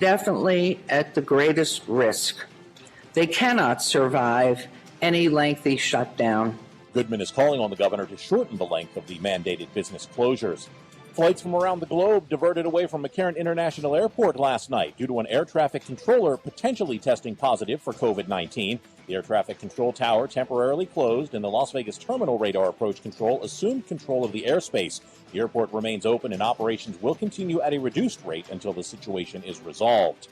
definitely at the greatest risk. They cannot survive any lengthy shutdown. Goodman is calling on the governor to shorten the length of the mandated business closures. Flights from around the globe diverted away from McCarran International Airport last night due to an air traffic controller potentially testing positive for COVID-19. The air traffic control tower temporarily closed, and the Las Vegas Terminal Radar Approach Control assumed control of the airspace. The airport remains open, and operations will continue at a reduced rate until the situation is resolved.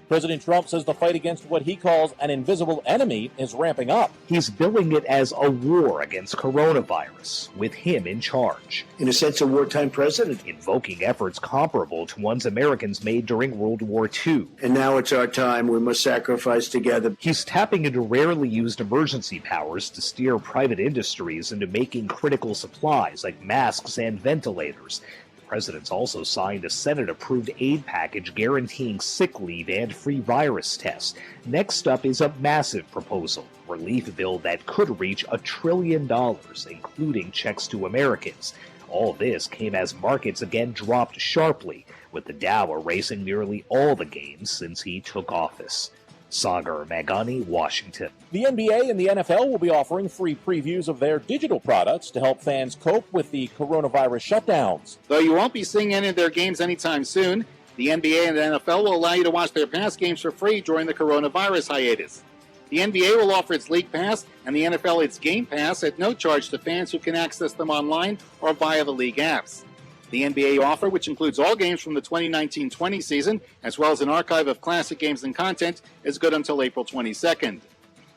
President Trump says the fight against what he calls an invisible enemy is ramping up. He's billing it as a war against coronavirus, with him in charge. In a sense, a wartime president. Invoking efforts comparable to ones Americans made during World War II. And now it's our time. We must sacrifice together. He's tapping into rarely used emergency powers to steer private industries into making critical supplies like masks and ventilators. The president's also signed a Senate-approved aid package guaranteeing sick leave and free virus tests. Next up is a massive proposal, relief bill that could reach $1 trillion, including checks to Americans. All this came as markets again dropped sharply, with the Dow erasing nearly all the gains since he took office. Sagar Magani, Washington. The NBA and the NFL will be offering free previews of their digital products to help fans cope with the coronavirus shutdowns. Though you won't be seeing any of their games anytime soon, the NBA and the NFL will allow you to watch their past games for free during the coronavirus hiatus. The NBA will offer its League Pass and the NFL its Game Pass at no charge to fans who can access them online or via the league apps. The NBA offer, which includes all games from the 2019-20 season, as well as an archive of classic games and content, is good until April 22nd.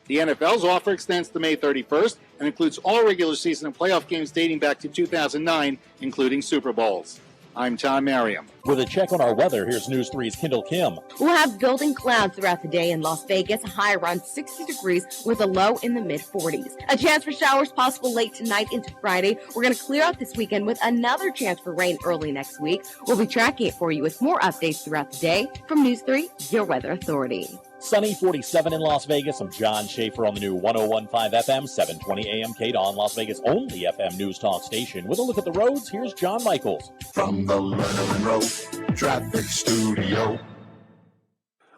The NFL's offer extends to May 31st and includes all regular season and playoff games dating back to 2009, including Super Bowls. I'm Tom Merriam. With a check on our weather, here's News 3's Kendall Kim. We'll have building clouds throughout the day in Las Vegas, a high around 60 degrees with a low in the mid-40s. A chance for showers possible late tonight into Friday. We're going to clear out this weekend with another chance for rain early next week. We'll be tracking it for you with more updates throughout the day. From News 3, your weather authority. Sunny 47 in Las Vegas. I'm John Schaefer on the new 101.5 FM, 720 AM KDON, Las Vegas' only FM news talk station. With a look at the roads, here's John Michaels. From the Lerner Road Traffic Studio.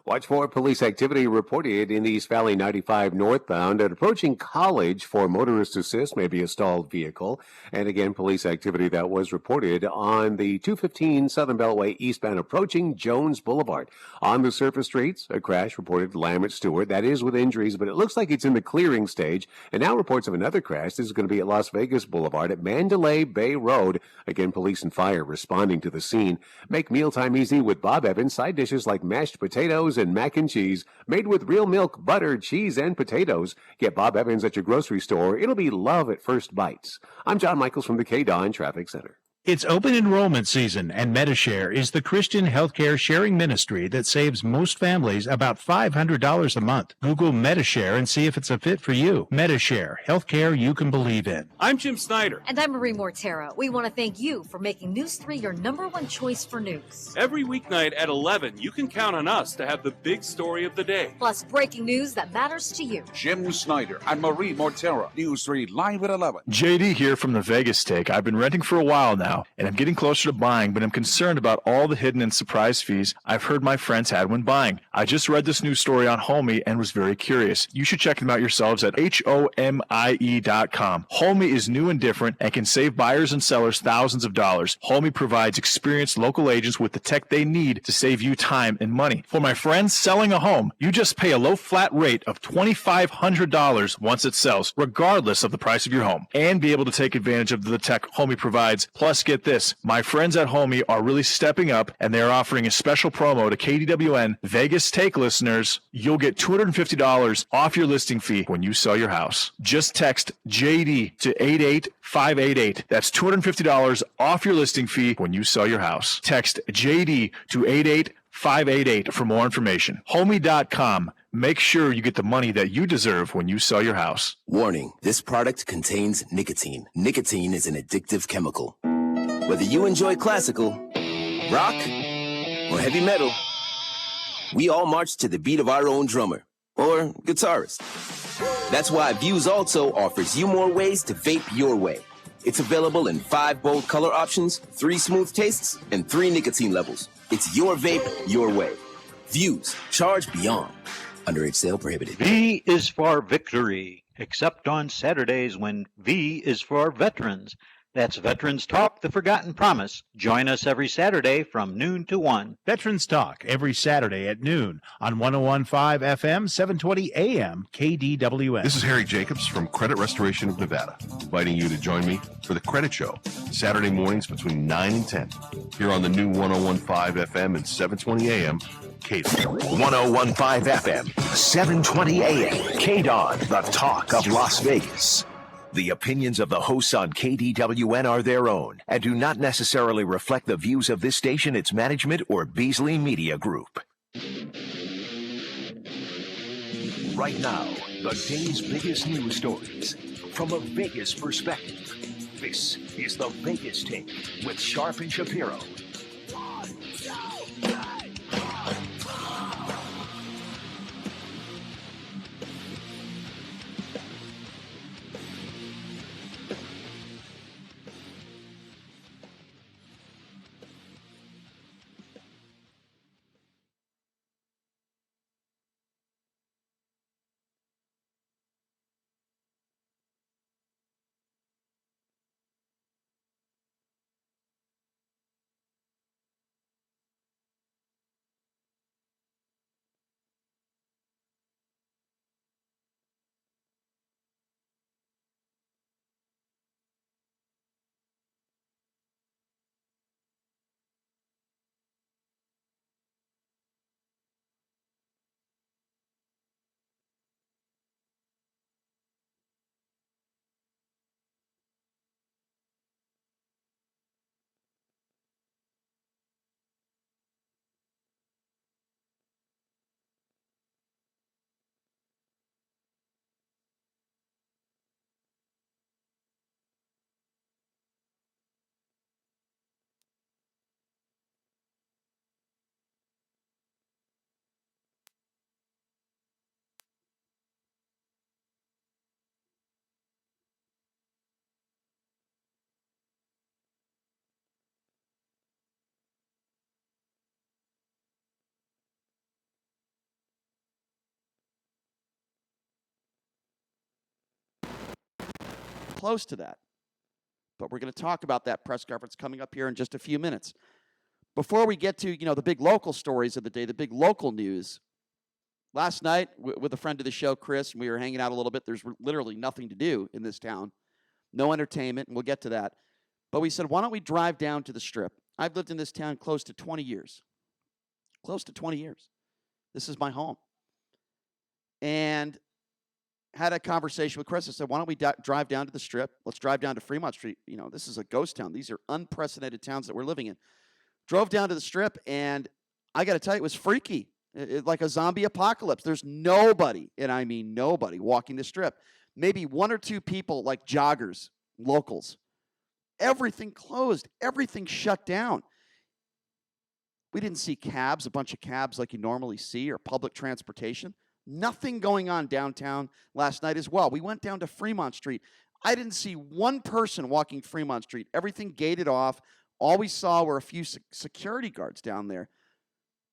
Watch for police activity reported in East Valley 95 northbound and approaching College for motorist assist, maybe a stalled vehicle. And again, police activity that was reported on the 215 Southern Beltway eastbound approaching Jones Boulevard. On the surface streets, a crash reported Lamert Stewart. That is with injuries, but it looks like it's in the clearing stage. And now reports of another crash. This is going to be at Las Vegas Boulevard at Mandalay Bay Road. Again, police and fire responding to the scene. Make mealtime easy with Bob Evans. Side dishes like mashed potatoes and mac and cheese made with real milk, butter, cheese, and potatoes. Get Bob Evans at your grocery store. It'll be love at first bites. I'm John Michaels from the KDON Traffic Center. It's open enrollment season, and Medishare is the Christian healthcare sharing ministry that saves most families about $500 a month. Google Medishare and see if it's a fit for you. Medishare, healthcare you can believe in. I'm Jim Snyder. And I'm Marie Mortera. We want to thank you for making News 3 your #1 choice for news. Every weeknight at 11, you can count on us to have the big story of the day. Plus breaking news that matters to you. Jim Snyder and Marie Mortera. News 3 live at 11. JD here from the Vegas Take. I've been renting for a while now, and I'm getting closer to buying, but I'm concerned about all the hidden and surprise fees I've heard my friends had when buying. I just read this news story on Homey and was very curious. You should check them out yourselves at HOMIE.com. Homey is new and different and can save buyers and sellers thousands of dollars. Homey provides experienced local agents with the tech they need to save you time and money. For my friends selling a home, you just pay a low flat rate of $2,500 once it sells, regardless of the price of your home, and be able to take advantage of the tech Homey provides. Plus, get this. My friends at Homey are really stepping up, and they're offering a special promo to KDWN Vegas Take listeners. You'll get $250 off your listing fee when you sell your house. Just text JD to 88588. That's $250 off your listing fee when you sell your house. Text JD to 88588 for more information. Homey.com. Make sure you get the money that you deserve when you sell your house. Warning, this product contains nicotine. Nicotine is an addictive chemical. Whether you enjoy classical, rock, or heavy metal, we all march to the beat of our own drummer or guitarist. That's why Views Also offers you more ways to vape your way. It's available in 5 bold color options, 3 smooth tastes, and 3 nicotine levels. It's your vape, your way. Views, charge beyond. Underage sale prohibited. V is for victory, except on Saturdays when V is for veterans. That's Veterans Talk, The Forgotten Promise. Join us every Saturday from noon to 1. Veterans Talk every Saturday at noon on 101.5 FM, 720 AM, KDWS. This is Harry Jacobs from Credit Restoration of Nevada, inviting you to join me for the Credit Show, Saturday mornings between 9 and 10, here on the new 101.5 FM and 720 AM, KDWS. 101.5 FM, 720 AM, KDWS, the talk of Las Vegas. The opinions of the hosts on KDWN are their own and do not necessarily reflect the views of this station, its management, or Beasley Media Group. Right now, the day's biggest news stories from a Vegas perspective. This is the Vegas Take with Sharp and Shapiro. Close to that. But we're going to talk about that press conference coming up here in just a few minutes. Before we get to, the big local stories of the day, the big local news, last night with a friend of the show, Chris, and we were hanging out a little bit. There's literally nothing to do in this town. No entertainment, and we'll get to that. But we said, why don't we drive down to the Strip? I've lived in this town close to 20 years. Close to 20 years. This is my home. And had a conversation with Chris. I said, why don't we drive down to the Strip? Let's drive down to Fremont Street. This is a ghost town. These are unprecedented towns that we're living in. Drove down to the Strip, and I got to tell you, it was freaky. Like a zombie apocalypse. There's nobody, and I mean nobody, walking the Strip. Maybe one or two people like joggers, locals. Everything closed. Everything shut down. We didn't see cabs, a bunch of cabs like you normally see, or public transportation. Nothing going on downtown last night as well. We went down to Fremont Street. I didn't see one person walking Fremont Street. Everything gated off. All we saw were a few security guards down there.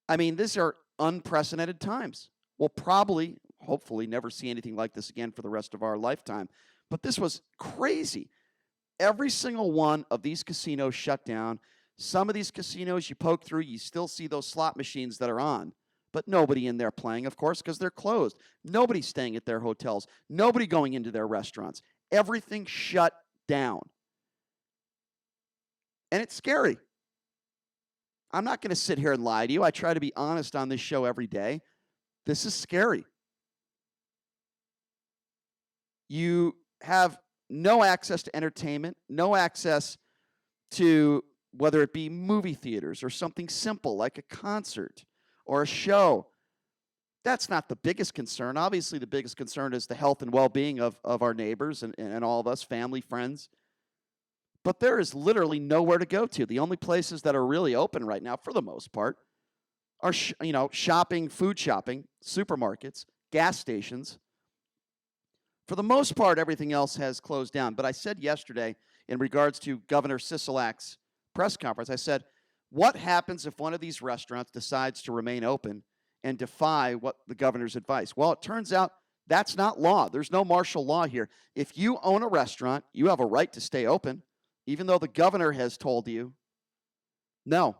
I mean, these are unprecedented times. We'll probably, hopefully, never see anything like this again for the rest of our lifetime. But this was crazy. Every single one of these casinos shut down. Some of these casinos you poke through, you still see those slot machines that are on. But nobody in there playing, of course, because they're closed. Nobody staying at their hotels. Nobody going into their restaurants. Everything shut down. And it's scary. I'm not going to sit here and lie to you. I try to be honest on this show every day. This is scary. You have no access to entertainment, no access to whether it be movie theaters or something simple like a concert or a show. That's not the biggest concern. Obviously, the biggest concern is the health and well-being of our neighbors and all of us, family, friends. But there is literally nowhere to go to. The only places that are really open right now, for the most part, are shopping, food shopping, supermarkets, gas stations. For the most part, everything else has closed down. But I said yesterday, in regards to Governor Sisolak's press conference, I said, what happens if one of these restaurants decides to remain open and defy what the governor's advice. Well, it turns out that's not law. There's no martial law here. If you own a restaurant, you have a right to stay open, even though the governor has told you, no,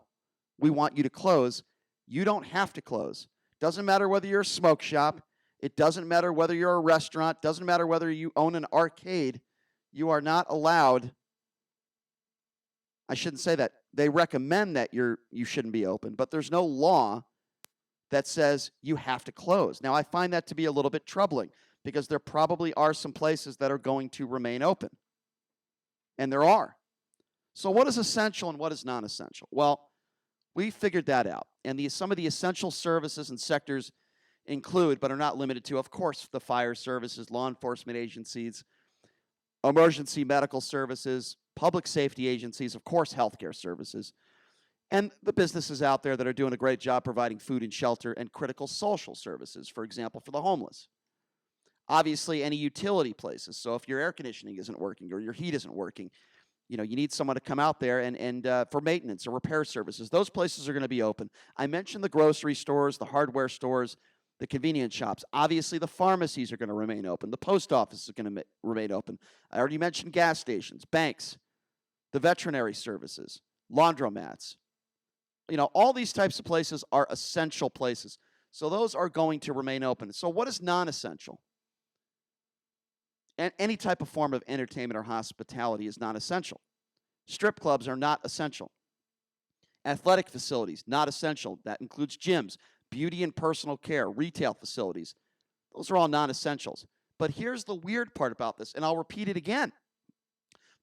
we want you to close. You don't have to close. Doesn't matter whether you're a smoke shop. It doesn't matter whether you're a restaurant. Doesn't matter whether you own an arcade. You are not allowed. I shouldn't say that. They recommend that you shouldn't be open, but there's no law that says you have to close. Now, I find that to be a little bit troubling because there probably are some places that are going to remain open. And there are. So what is essential and what is non-essential? Well, we figured that out. And some of the essential services and sectors include, but are not limited to, of course, the fire services, law enforcement agencies, emergency medical services, public safety agencies, of course, healthcare services, and the businesses out there that are doing a great job providing food and shelter and critical social services, for example, for the homeless. Obviously, any utility places. So if your air conditioning isn't working or your heat isn't working, you need someone to come out there and for maintenance or repair services. Those places are going to be open. I mentioned the grocery stores, the hardware stores, the convenience shops. Obviously, the pharmacies are going to remain open. The post office is going to remain open. I already mentioned gas stations, banks, the veterinary services, laundromats. All these types of places are essential places. So those are going to remain open. So what is non-essential? And any type of form of entertainment or hospitality is not essential. Strip clubs are not essential. Athletic facilities, not essential. That includes gyms, beauty and personal care, retail facilities. Those are all non-essentials. But here's the weird part about this, and I'll repeat it again.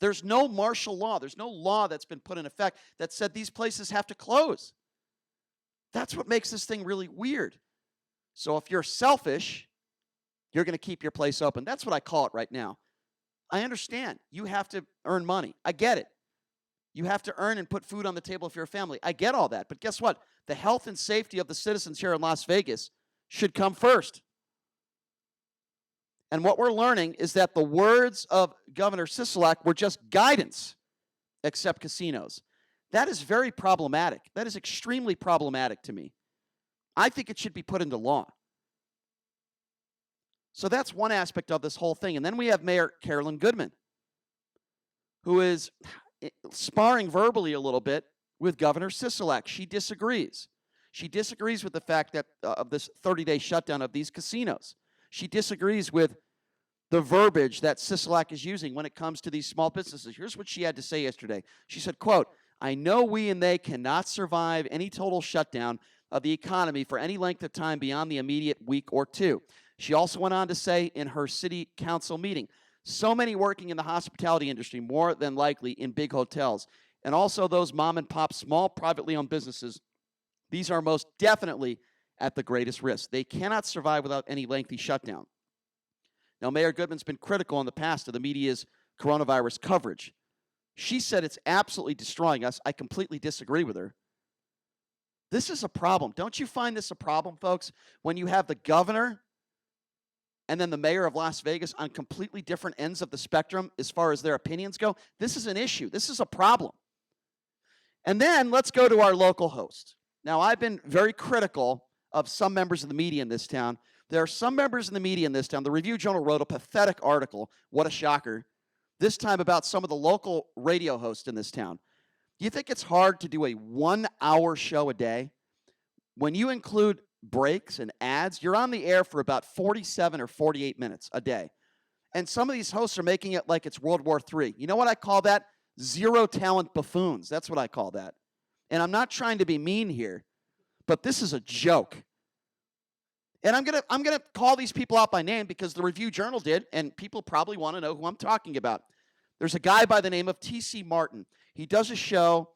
There's no martial law. There's no law that's been put in effect that said these places have to close. That's what makes this thing really weird. So if you're selfish, you're going to keep your place open. That's what I call it right now. I understand. You have to earn money. I get it. You have to earn and put food on the table if you're a family. I get all that. But guess what? The health and safety of the citizens here in Las Vegas should come first. And what we're learning is that the words of Governor Sisolak were just guidance, except casinos. That is very problematic. That is extremely problematic to me. I think it should be put into law. So that's one aspect of this whole thing. And then we have Mayor Carolyn Goodman, who is sparring verbally a little bit with Governor Sisolak. She disagrees. She disagrees with the fact that of this 30-day shutdown of these casinos. She disagrees with the verbiage that Sisolak is using when it comes to these small businesses. Here's what she had to say yesterday. She said, quote, "I know we and they cannot survive any total shutdown of the economy for any length of time beyond the immediate week or two." She also went on to say in her city council meeting, so many working in the hospitality industry, more than likely in big hotels, and also those mom and pop small privately owned businesses, these are most definitely at the greatest risk. They cannot survive without any lengthy shutdown. Now, Mayor Goodman's been critical in the past of the media's coronavirus coverage. She said it's absolutely destroying us. I completely disagree with her. This is a problem. Don't you find this a problem, folks, when you have the governor and then the mayor of Las Vegas on completely different ends of the spectrum as far as their opinions go? This is an issue. This is a problem. And then let's go to our local host. Now, I've been very critical of some members of the media in this town. There are some members in the media in this town. The Review-Journal wrote a pathetic article, what a shocker, this time about some of the local radio hosts in this town. Do you think it's hard to do a 1-hour show a day? When you include breaks and ads, you're on the air for about 47 or 48 minutes a day. And some of these hosts are making it like it's World War III. You know what I call that? Zero-talent buffoons. That's what I call that. And I'm not trying to be mean here, but this is a joke. And I'm gonna call these people out by name because the Review-Journal did, and people probably want to know who I'm talking about. There's a guy by the name of T.C. Martin. He does a show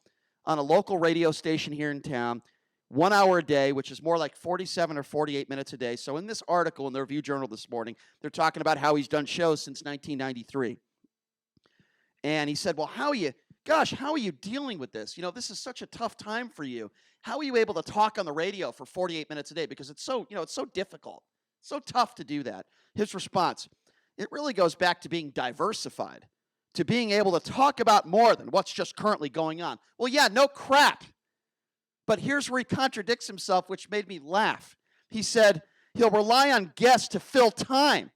on a local radio station here in town, 1 hour a day, which is more like 47 or 48 minutes a day. So in this article in the Review-Journal this morning, they're talking about how he's done shows since 1993. And he said, well, how are you dealing with this? You know, this is such a tough time for you. How are you able to talk on the radio for 48 minutes a day? Because it's so difficult, so tough to do that. His response, it really goes back to being diversified, to being able to talk about more than what's just currently going on. Well, yeah, no crap. But here's where he contradicts himself, which made me laugh. He said he'll rely on guests to fill time.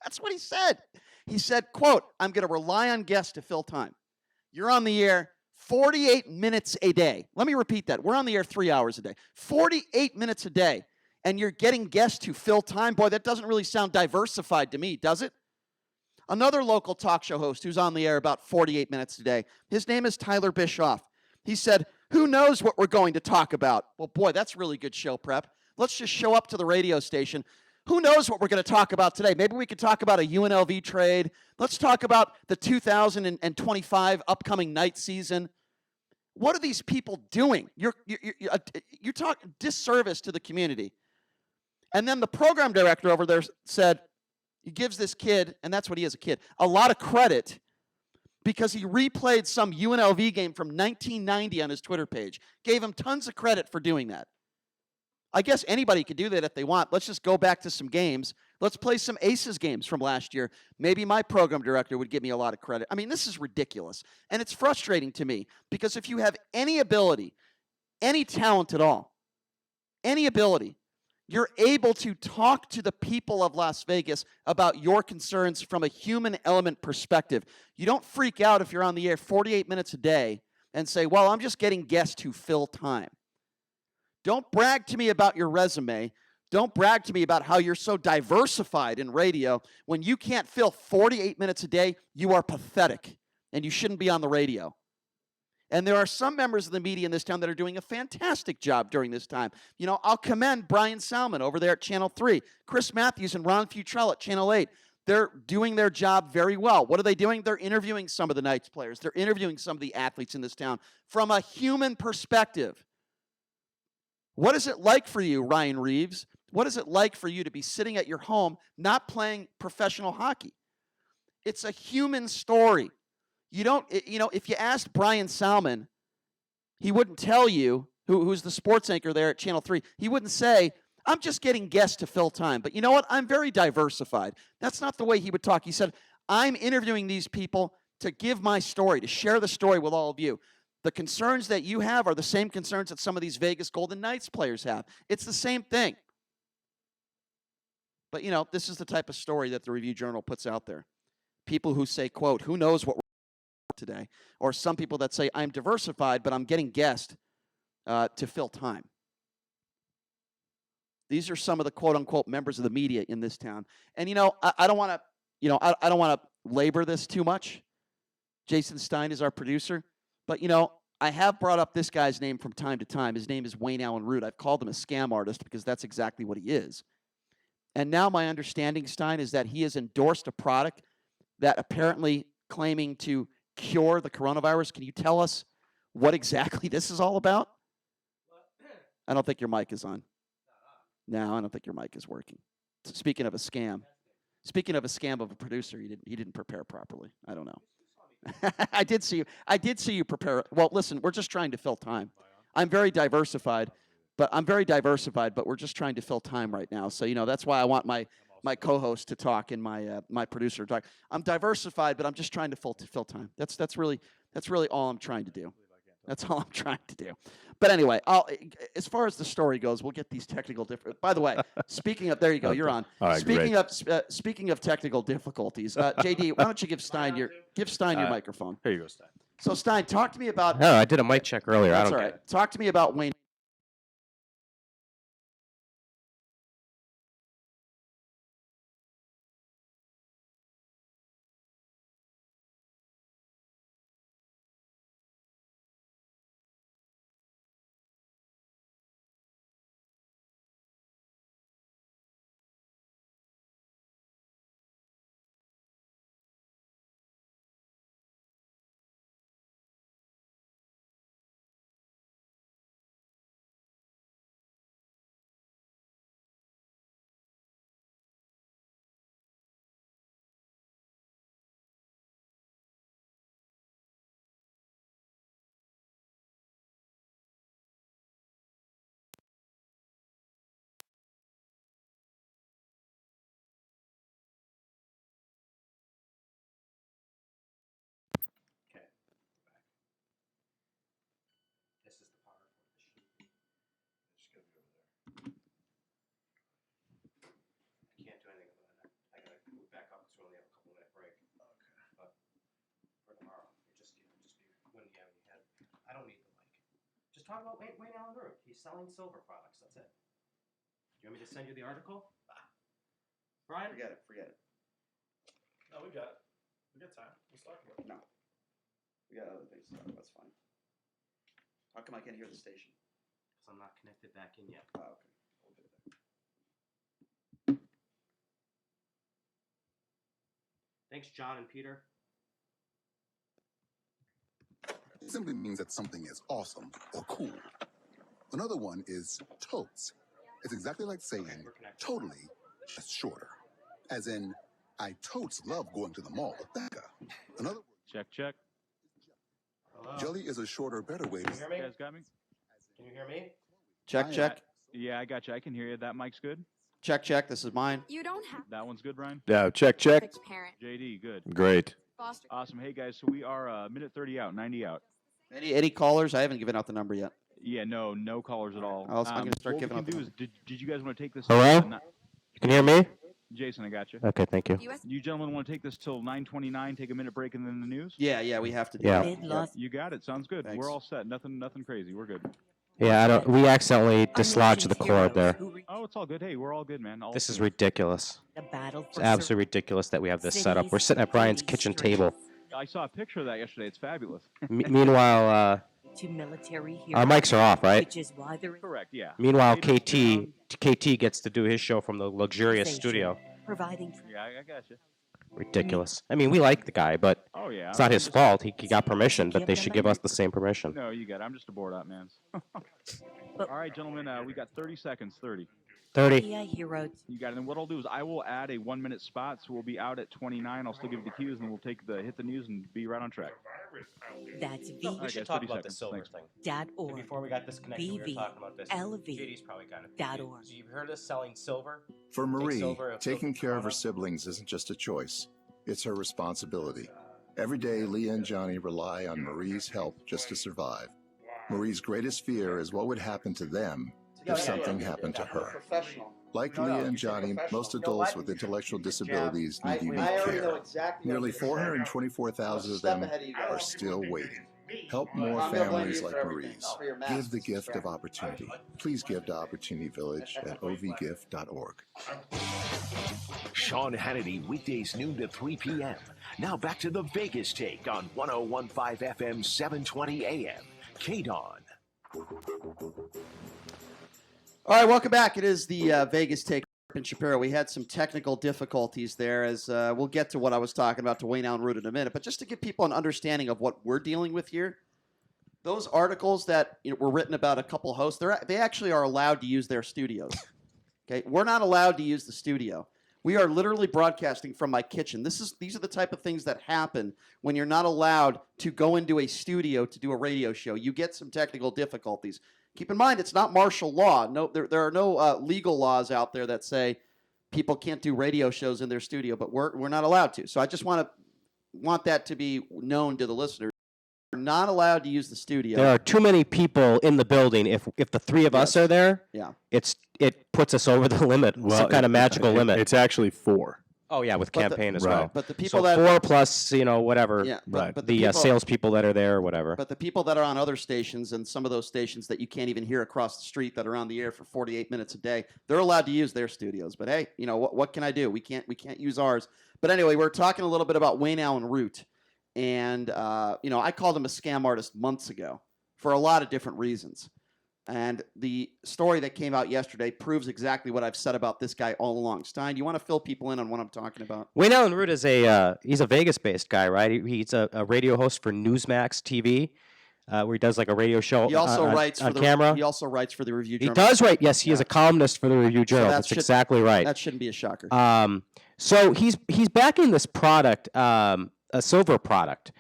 That's what he said. He said, quote, I'm going to rely on guests to fill time. You're on the air 48 minutes a day. Let me repeat that. We're on the air 3 hours a day. 48 minutes a day. And you're getting guests to fill time? Boy, that doesn't really sound diversified to me, does it? Another local talk show host who's on the air about 48 minutes a day, his name is Tyler Bischoff. He said, who knows what we're going to talk about? Well, boy, that's really good show prep. Let's just show up to the radio station. Who knows what we're going to talk about today? Maybe we could talk about a UNLV trade. Let's talk about the 2025 upcoming night season. What are these people doing? You're talking disservice to the community. And then the program director over there said, he gives this kid, and that's what he is, a kid, a lot of credit because he replayed some UNLV game from 1990 on his Twitter page. Gave him tons of credit for doing that. I guess anybody could do that if they want. Let's just go back to some games. Let's play some Aces games from last year. Maybe my program director would give me a lot of credit. I mean, this is ridiculous. And it's frustrating to me because if you have any ability, any talent at all, any ability, you're able to talk to the people of Las Vegas about your concerns from a human element perspective. You don't freak out if you're on the air 48 minutes a day and say, well, I'm just getting guests to fill time. Don't brag to me about your resume. Don't brag to me about how you're so diversified in radio. When you can't fill 48 minutes a day, you are pathetic, and you shouldn't be on the radio. And there are some members of the media in this town that are doing a fantastic job during this time. You know, I'll commend Brian Salmon over there at Channel 3, Chris Matthews and Ron Futrell at Channel 8. They're doing their job very well. What are they doing? They're interviewing some of the Knights players. They're interviewing some of the athletes in this town from a human perspective. What is it like for you, Ryan Reeves? What is it like for you to be sitting at your home not playing professional hockey? It's a human story. If you asked Brian Salmon, he wouldn't tell you, who's the sports anchor there at Channel 3, he wouldn't say, I'm just getting guests to fill time. But you know what? I'm very diversified. That's not the way he would talk. He said, I'm interviewing these people to give my story, to share the story with all of you. The concerns that you have are the same concerns that some of these Vegas Golden Knights players have. It's the same thing. But, this is the type of story that the Review-Journal puts out there. People who say, quote, who knows what we're today? Or some people that say, I'm diversified, but I'm getting guests to fill time. These are some of the quote-unquote members of the media in this town. And, I don't want to, I don't want to labor this too much. Jason Stein is our producer. But, I have brought up this guy's name from time to time. His name is Wayne Allen Root. I've called him a scam artist because that's exactly what he is. And now my understanding, Stein, is that he has endorsed a product that apparently claiming to cure the coronavirus. Can you tell us what exactly this is all about? I don't think your mic is on. No, I don't think your mic is working. Speaking of a scam of a producer, he didn't prepare properly. I don't know. I did see you prepare. Well, listen, we're just trying to fill time. I'm very diversified, but we're just trying to fill time right now. So, that's why I want my co-host to talk and my producer to talk. I'm diversified, but I'm just trying to fill time. That's really all I'm trying to do. That's all I'm trying to do. But anyway, as far as the story goes, we'll get these technical difficulties. By the way, speaking of, there you go, you're on. All right, speaking of technical difficulties, JD, why don't you give Stein your microphone? Here you go, Stein. So Stein, talk to me about. No, I did a mic check earlier. That's I don't all right. Talk to me about Wayne. Just talk about Wayne Allen Root. He's selling silver products. That's it. Do you want me to send you the article? Brian? Forget it. Forget it. No, we got it. We got time. Let's talk about it. No. We got other things to talk about. That's fine. How come I can't hear the station? Because I'm not connected back in yet. Oh, okay. We'll do that. Thanks, John and Peter. It simply means that something is awesome or cool. Another one is totes. It's exactly like saying totally, just shorter. As in, I totes love going to the mall with Becca. Another word. Check. Hello? Jelly is a shorter, better way Can to you hear me? You guys got me? Can you hear me? Check. Yeah, I got you. I can hear you. That mic's good. Check. This is mine. You don't have That one's good, Brian. Yeah, check. perfect parent. JD, good. Great. Foster. Awesome. Hey guys, so we are minute 30 out, 90 out. Any callers? I haven't given out the number yet. Yeah, no callers at all. I'm gonna start what giving we out can the do is, did you guys want to take this? Hello? You can hear me? Jason, I got you. Okay, thank you. You gentlemen want to take this till 9:29? Take a minute break and then the news. Yeah, we have to do Yeah. that. You got it. Sounds good. Thanks. We're all set. Nothing crazy. We're good. Yeah, we accidentally dislodged the cord there. Oh, it's all good. Hey, we're all good, man. All This is good. ridiculous. It's absolutely ridiculous that we have this set up. We're sitting at Brian's kitchen table. I saw a picture of that yesterday. It's fabulous. Meanwhile, To military heroes, our mics are off, right? which is why they're Correct. Yeah. Meanwhile, KT gets to do his show from the luxurious studio. providing. Yeah, I got you. Ridiculous. I mean, we like the guy, but Oh yeah. it's not his fault. He got permission, but they should give us the same permission. No, you got it. I'm just a bored out man. All right, gentlemen. We got 30 seconds. 30. 30. Heroes. You got it. And what I'll do is I will add a 1-minute spot, so we'll be out at 29. I'll still give you the cues, and we'll hit the news and be right on track. That's We guys, should talk 30 about the seconds. silver Thanks. thing. .org. Before we got disconnected, we were talking about this. BV. JD's probably got it. .org. You've heard us selling silver? For Take Marie, silver, taking care of her siblings isn't just a choice, it's her responsibility. Every day, Leah and Johnny rely on Marie's help just to survive. Marie's greatest fear is what would happen to them if something happened to her. Like Leah and Johnny, most adults with intellectual disabilities need unique care. Nearly 424,000 of them are still waiting. Help more families like Marie's. Give the gift of opportunity. Please give to Opportunity Village at ovgift.org. Sean Hannity, weekdays noon to 3 p.m. Now back to the Vegas Take on 101.5 FM, 720 AM. KDON. All right, welcome back. It is the Vegas Take in Shapiro. We had some technical difficulties there, as we'll get to what I was talking about to Wayne Allen Root in a minute. But just to give people an understanding of what we're dealing with here, those articles that were written about a couple hosts, they actually are allowed to use their studios. Okay, we're not allowed to use the studio. We are literally broadcasting from my kitchen. These are the type of things that happen when you're not allowed to go into a studio to do a radio show. You get some technical difficulties. Keep in mind, it's not martial law. No, there are no legal laws out there that say people can't do radio shows in their studio, but we're not allowed to. So I just want that to be known to the listeners. We're not allowed to use the studio. There are too many people in the building. If the three of us are there, Yeah. it puts us over the limit. Some kind of magical limit. It's actually 4. Oh yeah, with But the- campaign as Right. well. But the people so that 4 plus, whatever. Yeah, but the the people- salespeople that are there, or whatever. But the people that are on other stations, and some of those stations that you can't even hear across the street that are on the air for 48 minutes a day, they're allowed to use their studios. But hey, what can I do? We can't use ours. But anyway, we're talking a little bit about Wayne Allen Root, and I called him a scam artist months ago for a lot of different reasons. And the story that came out yesterday proves exactly what I've said about this guy all along. Stein, you want to fill people in on what I'm talking about? Wayne Allen Root is he's a Vegas-based guy, right? He's a radio host for Newsmax TV, where he does like a radio show He also writes on camera. He also writes for the Review He Journal. does write. Yes, he is a columnist for the Review Journal. That's exactly right. That shouldn't be a shocker. So he's backing this product, a silver product,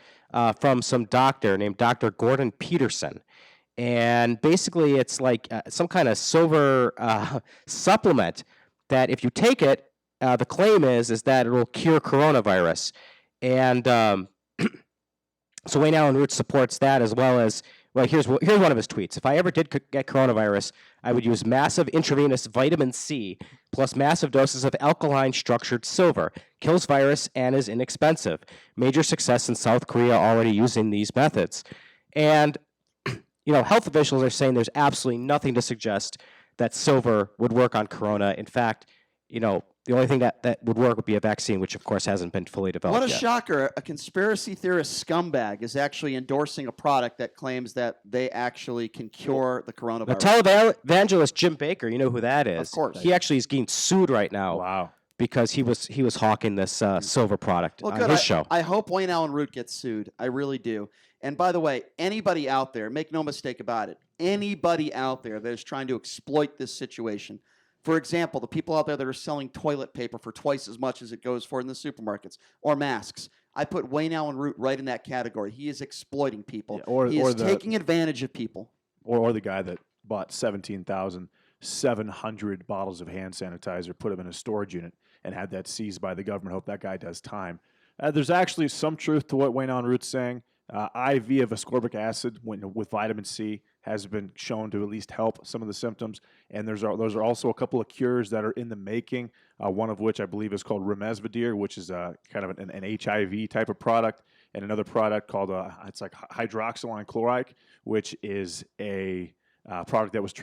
from some doctor named Dr. Gordon Peterson. And basically, it's like some kind of silver supplement that if you take it, the claim is that it will cure coronavirus. And so Wayne Allen Root supports that, as well as, well, here's one of his tweets. If I ever did get coronavirus, I would use massive intravenous vitamin C plus massive doses of alkaline structured silver. Kills virus and is inexpensive. Major success in South Korea already using these methods. And health officials are saying there's absolutely nothing to suggest that silver would work on corona. In fact, the only thing that would work would be a vaccine, which of course hasn't been fully developed What a yet. shocker. A conspiracy theorist scumbag is actually endorsing a product that claims that they actually can cure the coronavirus. Now, televangelist Jim Baker, you know who that is. Of course. He actually is getting sued right now. Wow. Because he was hawking this silver product Well, on good. his show. I hope Wayne Allen Root gets sued. I really do. And by the way, anybody out there, make no mistake about it, anybody out there that is trying to exploit this situation, for example, the people out there that are selling toilet paper for twice as much as it goes for in the supermarkets, or masks, I put Wayne Allen Root right in that category. He is exploiting people. He is taking advantage of people. Or the guy that bought 17,700 bottles of hand sanitizer, put them in a storage unit, and had that seized by the government. Hope that guy does time. There's actually some truth to what Wayne Allen Root's saying. IV of ascorbic acid with vitamin C has been shown to at least help some of the symptoms. And those are also a couple of cures that are in the making, one of which I believe is called remdesivir, which is kind of an HIV type of product, and another product called it's like hydroxyline chloride, which is a product that was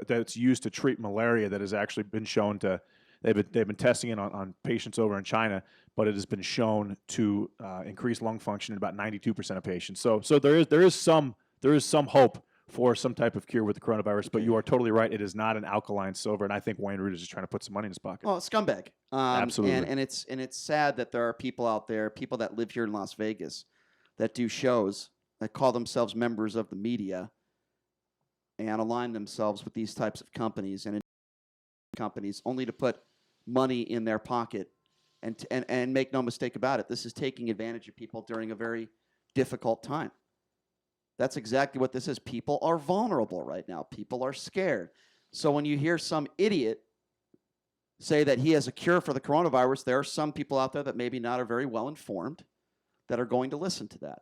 that's used to treat malaria that has actually been shown to. They've been testing it on patients over in China, but it has been shown to increase lung function in about 92% of patients. So there is some hope for some type of cure with the coronavirus. But you are totally right; it is not an alkaline silver, and I think Wayne Root is just trying to put some money in his pocket. Oh, scumbag! Absolutely. And it's sad that there are people out there, people that live here in Las Vegas, that do shows that call themselves members of the media and align themselves with these types of companies only to put money in their pocket. And make no mistake about it, this is taking advantage of people during a very difficult time. That's exactly what this is. People are vulnerable right now. People are scared. So when you hear some idiot say that he has a cure for the coronavirus, there are some people out there that maybe not are very well informed that are going to listen to that.